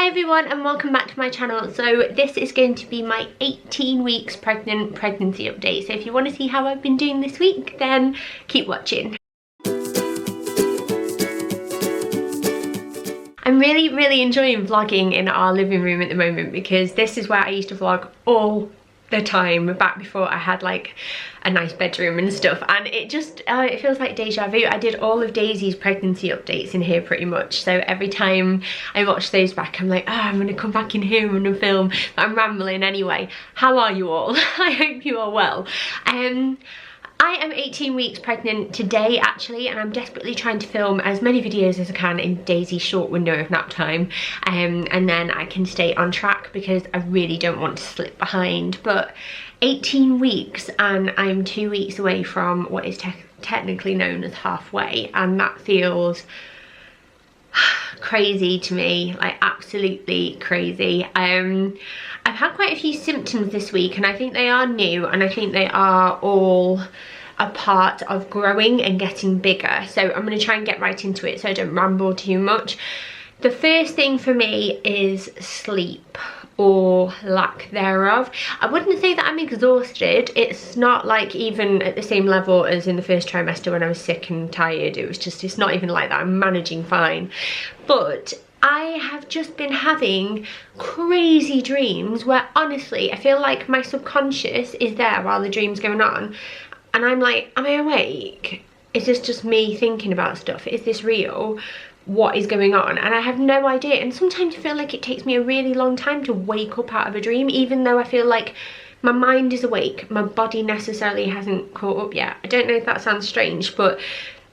Hi everyone and welcome back to my channel. So this is going to be my 18 weeks pregnant pregnancy update. So if you want to see how I've been doing this week, then keep watching. I'm really enjoying vlogging in our living room at the moment because this is where I used to vlog all the time back before I had like a nice bedroom and stuff, and it just it feels like deja vu. I did all of Daisy's pregnancy updates in here pretty much, so every time I watch those back I'm like, oh, I'm gonna come back in here and film, but I'm rambling anyway. How are you all? I hope you are well. I am 18 weeks pregnant today actually, and I'm desperately trying to film as many videos as I can in Daisy's short window of nap time, and then I can stay on track because I really don't want to slip behind. But 18 weeks and I'm 2 weeks away from what is technically known as halfway, and that feels crazy to me, like absolutely crazy. I've had quite a few symptoms this week, and I think they are new, and I think they are all a part of growing and getting bigger. So I'm going to try and get right into it so I don't ramble too much. The first thing for me is sleep, or lack thereof. I wouldn't say that I'm exhausted. It's not like even at the same level as in the first trimester when I was sick and tired. It's not even like that. I'm managing fine. But I have just been having crazy dreams where honestly I feel like my subconscious is there while the dream's going on, and I'm like, am I awake? Is this just me thinking about stuff? Is this real? What is going on? And I have no idea. And sometimes I feel like it takes me a really long time to wake up out of a dream, even though I feel like my mind is awake, my body necessarily hasn't caught up yet. I don't know if that sounds strange, but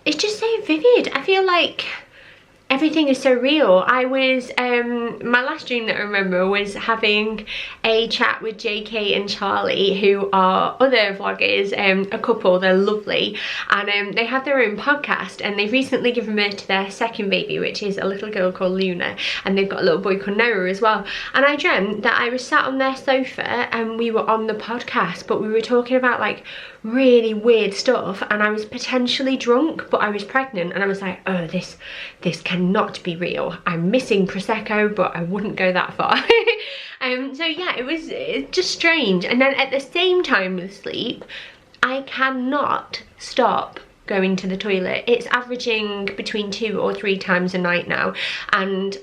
it's just so vivid. I feel like everything is so real. I was, my last dream that I remember was having a chat with JK and Charlie, who are other vloggers, a couple, they're lovely, and they have their own podcast, and they've recently given birth to their second baby, which is a little girl called Luna, and they've got a little boy called Noah as well. And I dreamt that I was sat on their sofa and we were on the podcast, but we were talking about like really weird stuff, and I was potentially drunk, but I was pregnant, and I was like, oh, this cannot be real. I'm missing Prosecco, but I wouldn't go that far. So yeah, it's just strange. And then at the same time with sleep, I cannot stop going to the toilet. It's averaging between 2 or 3 times a night now, and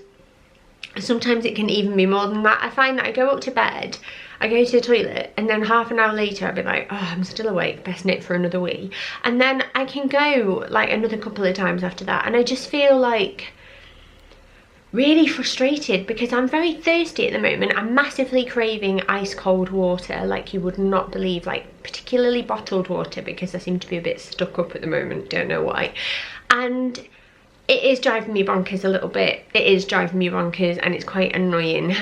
sometimes it can even be more than that. I find that I go up to bed, I go to the toilet, and then half an hour later I'll be like, oh, I'm still awake, best nip for another wee. And then I can go like another couple of times after that, and I just feel like really frustrated because I'm very thirsty at the moment. I'm massively craving ice cold water like you would not believe, like particularly bottled water, because I seem to be a bit stuck up at the moment, don't know why. And it is driving me bonkers a little bit. It is driving me bonkers, and it's quite annoying.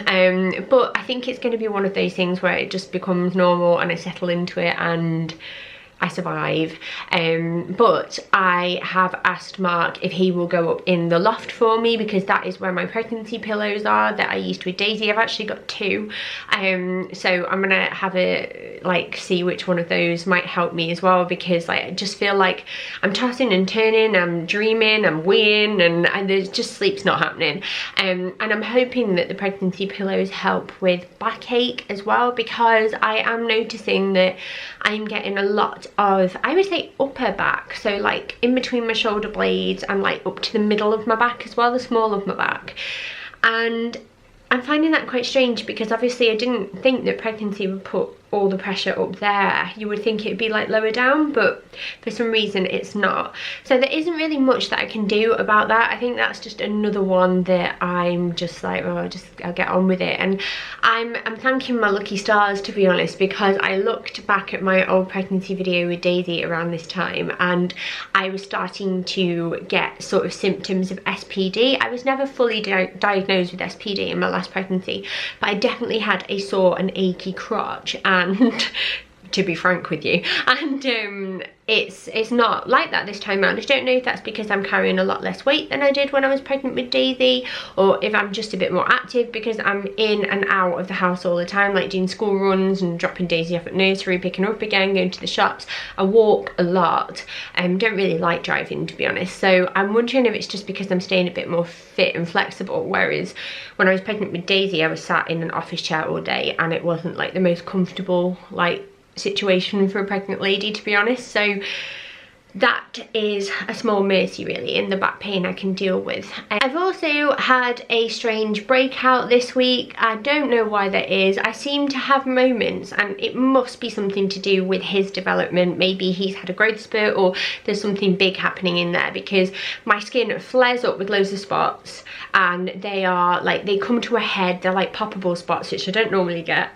But I think it's going to be one of those things where it just becomes normal and I settle into it and I survive. But I have asked Mark if he will go up in the loft for me, because that is where my pregnancy pillows are that I used with Daisy. I've actually got 2, so I'm gonna have a see which one of those might help me as well, because like I just feel like I'm tossing and turning, I'm dreaming, I'm weeing, and there's just sleep's not happening. And I'm hoping that the pregnancy pillows help with backache as well, because I am noticing that I'm getting a lot of, I would say, upper back, so like in between my shoulder blades and like up to the middle of my back as well, the small of my back. And I'm finding that quite strange, because obviously I didn't think that pregnancy would put all the pressure up there. You would think it'd be like lower down, but for some reason it's not. So there isn't really much that I can do about that. I think that's just another one that I'm just like, oh, I'll get on with it. And I'm thanking my lucky stars, to be honest, because I looked back at my old pregnancy video with Daisy around this time, and I was starting to get sort of symptoms of SPD. I was never fully diagnosed with SPD in my last pregnancy, but I definitely had a sore and achy crotch, and to be frank with you. And it's not like that this time around. I don't know if that's because I'm carrying a lot less weight than I did when I was pregnant with Daisy, or if I'm just a bit more active because I'm in and out of the house all the time, like doing school runs and dropping Daisy off at nursery, picking her up again, going to the shops. I walk a lot and don't really like driving, to be honest. So I'm wondering if it's just because I'm staying a bit more fit and flexible, whereas when I was pregnant with Daisy I was sat in an office chair all day and it wasn't like the most comfortable like situation for a pregnant lady, to be honest. So that is a small mercy really in the back pain I can deal with. I've also had a strange breakout this week. I don't know why that is. I seem to have moments, and it must be something to do with his development. Maybe he's had a growth spurt or there's something big happening in there, because my skin flares up with loads of spots and they are like, they come to a head. They're like poppable spots, which I don't normally get.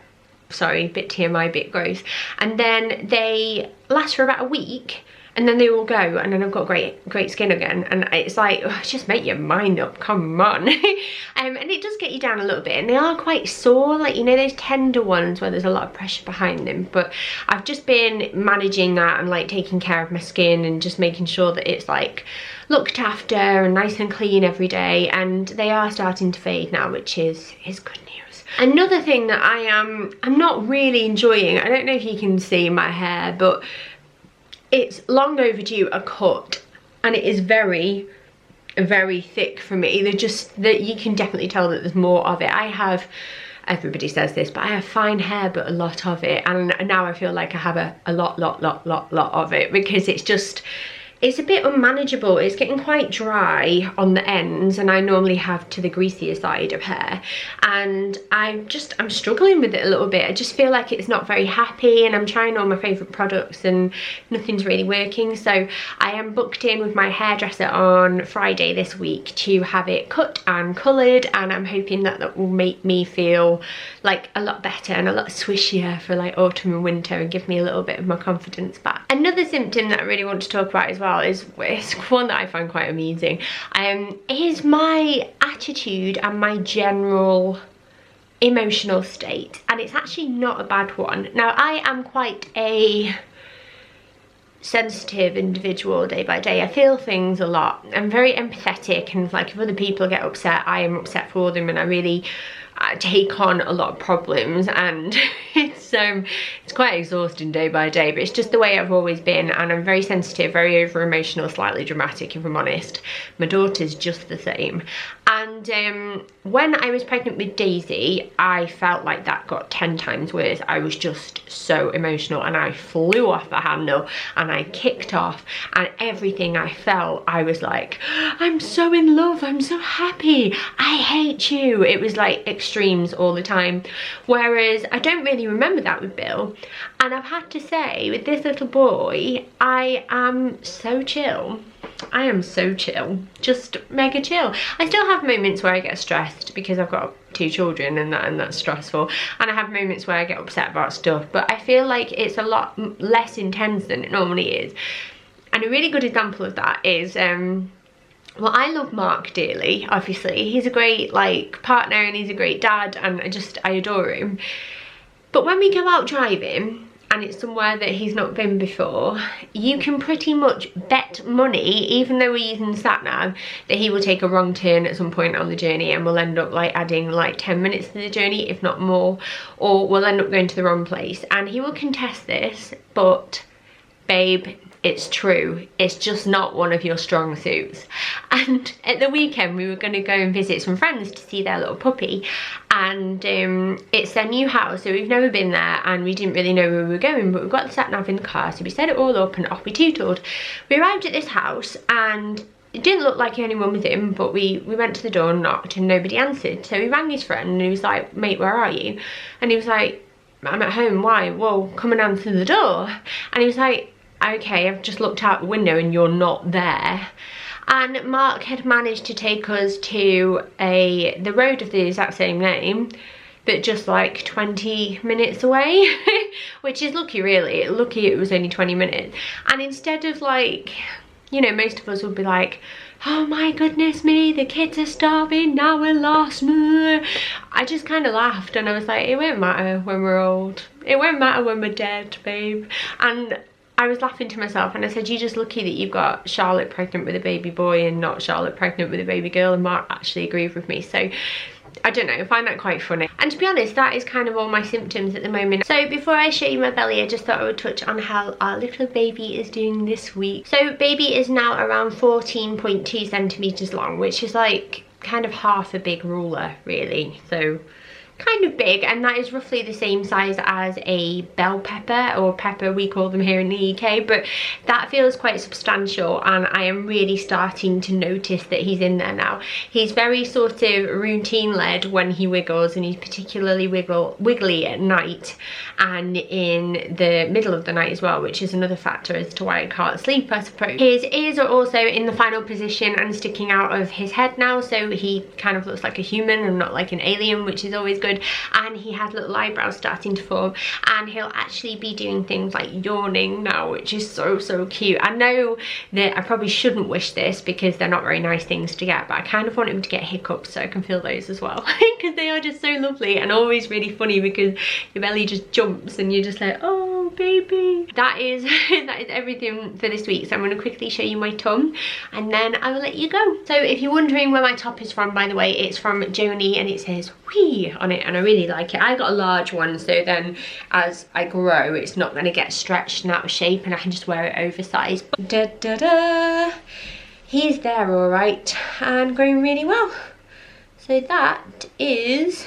Sorry, bit TMI, bit gross. And then they last for about a week and then they all go, and then I've got great skin again. And it's like, oh, just make your mind up, come on. And it does get you down a little bit, and they are quite sore, like, you know, those tender ones where there's a lot of pressure behind them. But I've just been managing that and like taking care of my skin and just making sure that it's like looked after and nice and clean every day, and they are starting to fade now, which is good news. Another thing that I'm not really enjoying, I don't know if you can see my hair, but it's long overdue a cut, and it is very thick for me. They're just, that you can definitely tell that there's more of it. I have, everybody says this, but I have fine hair but a lot of it, and now I feel like I have a lot of it, because it's just, it's a bit unmanageable. It's getting quite dry on the ends, and I normally have to the greasier side of hair, and I'm struggling with it a little bit. I just feel like it's not very happy, and I'm trying all my favourite products and nothing's really working. So I am booked in with my hairdresser on Friday this week to have it cut and coloured, and I'm hoping that that will make me feel like a lot better and a lot swishier for like autumn and winter, and give me a little bit of my confidence back. Another symptom that I really want to talk about as well is one that I find quite amusing, is my attitude and my general emotional state, and it's actually not a bad one. Now, I am quite a sensitive individual day by day. I feel things a lot. I'm very empathetic, and like if other people get upset, I am upset for them, and I really take on a lot of problems, and it's quite exhausting day by day, but it's just the way I've always been, and I'm very sensitive, very over emotional, slightly dramatic if I'm honest. My daughter's just the same. And when I was pregnant with Daisy, I felt like that got 10 times worse. I was just so emotional, and I flew off the handle and I kicked off, and everything I felt, I was like, I'm so in love, I'm so happy, I hate you. It was like extremes all the time, whereas I don't really remember that with Bill. And I've had to say, with this little boy, I am so chill. I am so chill, just mega chill. I still have moments where I get stressed because I've got 2 children, and that's stressful, and I have moments where I get upset about stuff, but I feel like it's a lot less intense than it normally is. And a really good example of that is well, I love Mark dearly, obviously. He's a great like partner, and he's a great dad, and I adore him. But when we go out driving and it's somewhere that he's not been before, you can pretty much bet money, even though we're using the sat nav, that he will take a wrong turn at some point on the journey, and we'll end up like adding like 10 minutes to the journey, if not more, or we'll end up going to the wrong place. And he will contest this, but babe, it's true, it's just not one of your strong suits. And at the weekend we were going to go and visit some friends to see their little puppy, and it's their new house, so we've never been there, and we didn't really know where we were going, but we've got the sat nav in the car, so we set it all up and off we tootled. We arrived at this house, and it didn't look like anyone was in, but we went to the door and knocked, and nobody answered. So we rang his friend, and he was like, mate, where are you? And he was like, I'm at home. Why? Well, come and answer the door. And he was like, okay, I've just looked out the window and you're not there. And Mark had managed to take us to the road of the exact same name, but just like 20 minutes away, which is lucky really. Lucky it was only 20 minutes. And instead of like, you know, most of us would be like, oh my goodness me, the kids are starving, now we're lost. I just kind of laughed and I was like, it won't matter when we're old. It won't matter when we're dead, babe. And I was laughing to myself and I said, you're just lucky that you've got Charlotte pregnant with a baby boy and not Charlotte pregnant with a baby girl. And Mark actually agreed with me. So I don't know, I find that quite funny. And to be honest, that is kind of all my symptoms at the moment. So before I show you my belly, I just thought I would touch on how our little baby is doing this week. So baby is now around 14.2 centimeters long, which is like kind of half a big ruler really. So kind of big, and that is roughly the same size as a bell pepper, or pepper we call them here in the UK, but that feels quite substantial and I am really starting to notice that he's in there now. He's very sort of routine led when he wiggles, and he's particularly wiggly at night and in the middle of the night as well, which is another factor as to why I can't sleep, I suppose. His ears are also in the final position and sticking out of his head now, so he kind of looks like a human and not like an alien, which is always good. And he has little eyebrows starting to form, and he'll actually be doing things like yawning now, which is so cute. I know that I probably shouldn't wish this because they're not very nice things to get, but I kind of want him to get hiccups so I can feel those as well, because they are just so lovely and always really funny because your belly just jumps and you're just like, oh baby. That is everything for this week. So I'm going to quickly show you my tum and then I will let you go. So if you're wondering where my top is from, by the way, it's from Joni and it says wee on it, and I really like it. I got a large one, so then as I grow it's not going to get stretched and out of shape and I can just wear it oversized. Da da da, he's there all right and growing really well. So that is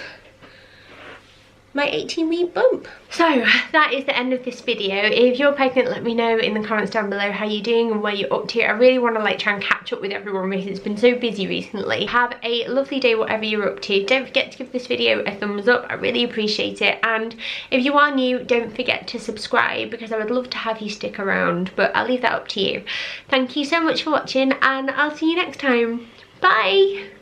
my 18-week bump. So that is the end of this video. If you're pregnant, let me know in the comments down below how you're doing and where you're up to. I really want to like try and catch up with everyone because it's been so busy recently. Have a lovely day whatever you're up to. Don't forget to give this video a thumbs up, I really appreciate it. And if you are new, don't forget to subscribe because I would love to have you stick around, but I'll leave that up to you. Thank you so much for watching and I'll see you next time. Bye.